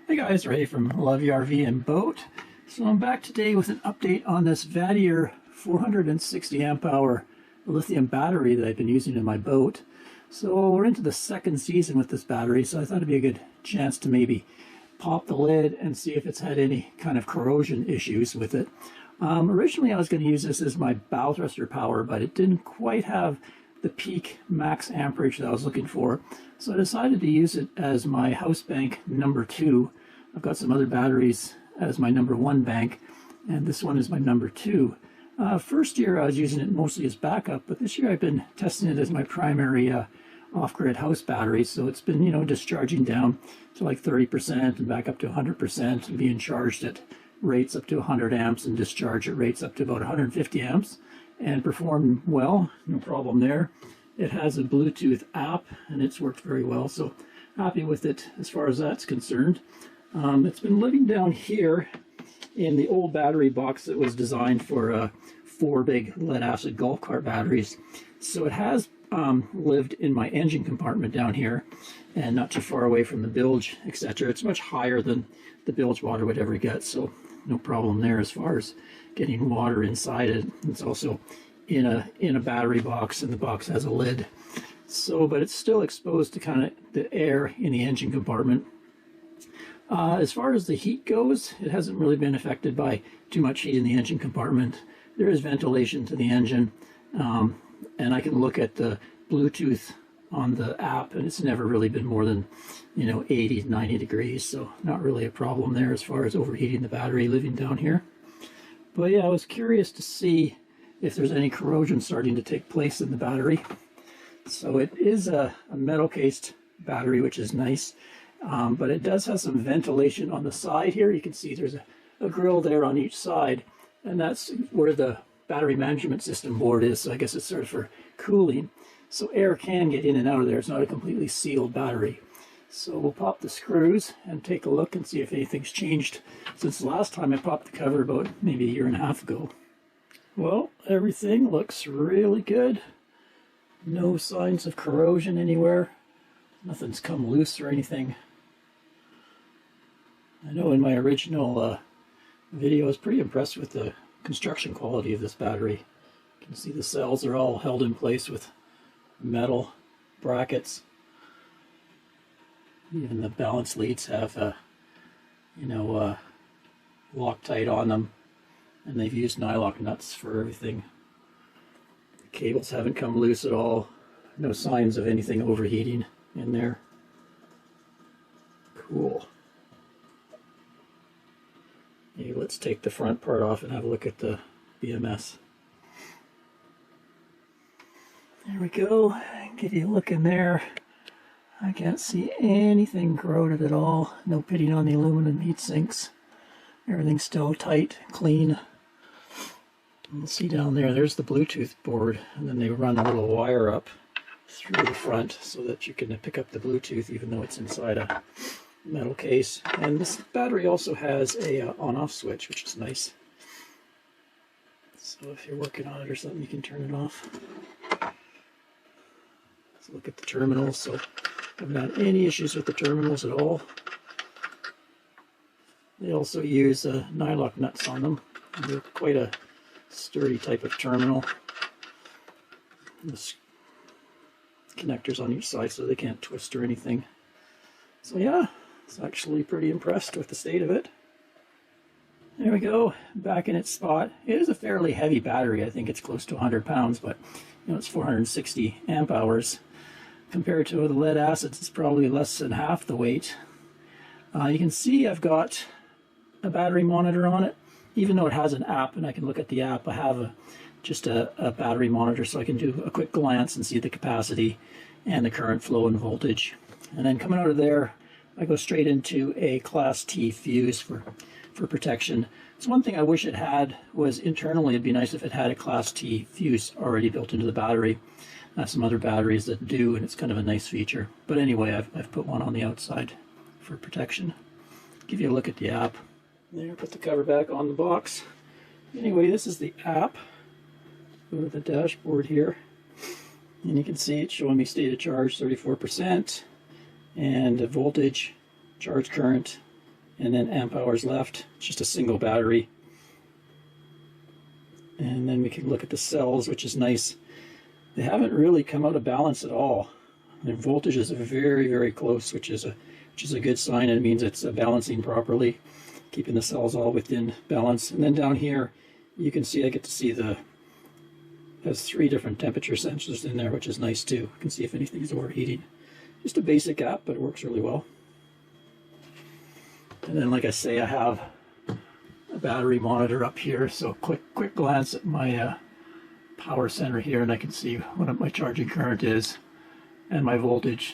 Hey guys, Ray from Love RV and Boat. So I'm back today with an update on this Vatrer 460 amp hour lithium battery that I've been using in my boat. So we're into the second season with this battery, so I thought it'd be a good chance to maybe pop the lid and see if it's had any kind of corrosion issues with it. Originally I was going to use this as my bow thruster power, but it didn't quite have the peak max amperage that I was looking for. So I decided to use it as my house bank number 2. I've got some other batteries as my number 1 bank, and this one is my number 2. First year I was using it mostly as backup, but this year I've been testing it as my primary off-grid house battery. So it's been, discharging down to like 30% and back up to 100% and being charged at rates up to 100 amps and discharge at rates up to about 150 amps and performed well, no problem there. It has a Bluetooth app and it's worked very well, so happy with it as far as that's concerned. It's been living down here in the old battery box that was designed for 4 big lead acid golf cart batteries. So it has lived in my engine compartment down here and not too far away from the bilge, etc. It's much higher than the bilge water would ever get, so no problem there as far as getting water inside it. It's also in a battery box, and the box has a lid. So, but it's still exposed to kind of the air in the engine compartment. As far as the heat goes, it hasn't really been affected by too much heat in the engine compartment. There is ventilation to the engine, and I can look at the Bluetooth on the app, and it's never really been more than 80 to 90 degrees, so not really a problem there as far as overheating the battery living down here. But yeah, I was curious to see if there's any corrosion starting to take place in the battery. So it is a metal cased battery, which is nice, but it does have some ventilation on the side here. You can see there's a grill there on each side, and that's where the battery management system board is, so I guess it's sort of for cooling. So air can get in and out of there. It's not a completely sealed battery. So we'll pop the screws and take a look and see if anything's changed since the last time I popped the cover about maybe a year and a half ago. Well, everything looks really good. No signs of corrosion anywhere. Nothing's come loose or anything. I know in my original video I was pretty impressed with the construction quality of this battery. You can see the cells are all held in place with metal brackets. Even the balance leads have Loctite on them, and they've used Nyloc nuts for everything. The cables haven't come loose at all. No signs of anything overheating in there. Cool. Okay, let's take the front part off and have a look at the BMS. There we go. Give you a look in there. I can't see anything corroded at all. No pitting on the aluminum heat sinks. Everything's still tight, clean. You'll see down there, there's the Bluetooth board, and then they run a little wire up through the front so that you can pick up the Bluetooth even though it's inside a metal case. And this battery also has a on-off switch, which is nice. So if you're working on it or something, you can turn it off. Let's look at the terminals. So I haven't had any issues with the terminals at all. They also use Nyloc nuts on them. They're quite a sturdy type of terminal. The connectors on each side so they can't twist or anything. So yeah, it's actually pretty impressed with the state of it. There we go, back in its spot. It is a fairly heavy battery. I think it's close to 100 pounds, but it's 460 amp hours. Compared to the lead acids, it's probably less than half the weight. You can see I've got a battery monitor on it. Even though it has an app and I can look at the app, I have just a battery monitor so I can do a quick glance and see the capacity and the current flow and voltage. And then coming out of there, I go straight into a Class T fuse for protection. So one thing I wish it had was internally, it'd be nice if it had a Class T fuse already built into the battery. Some other batteries that do, and it's kind of a nice feature. But anyway, I've put one on the outside for protection. Give you a look at the app. There, put the cover back on the box. Anyway, this is the app. Go to the dashboard here, and you can see it's showing me state of charge 34%, and voltage, charge current, and then amp hours left. It's just a single battery. And then we can look at the cells, which is nice. They haven't really come out of balance at all. Their voltages are very, very close, which is a good sign. It means it's balancing properly, keeping the cells all within balance. And then down here, you can see, I get to see has 3 different temperature sensors in there, which is nice too. You can see if anything's overheating. Just a basic app, but it works really well. And then, like I say, I have a battery monitor up here, so quick glance at my power center here, and I can see what my charging current is and my voltage.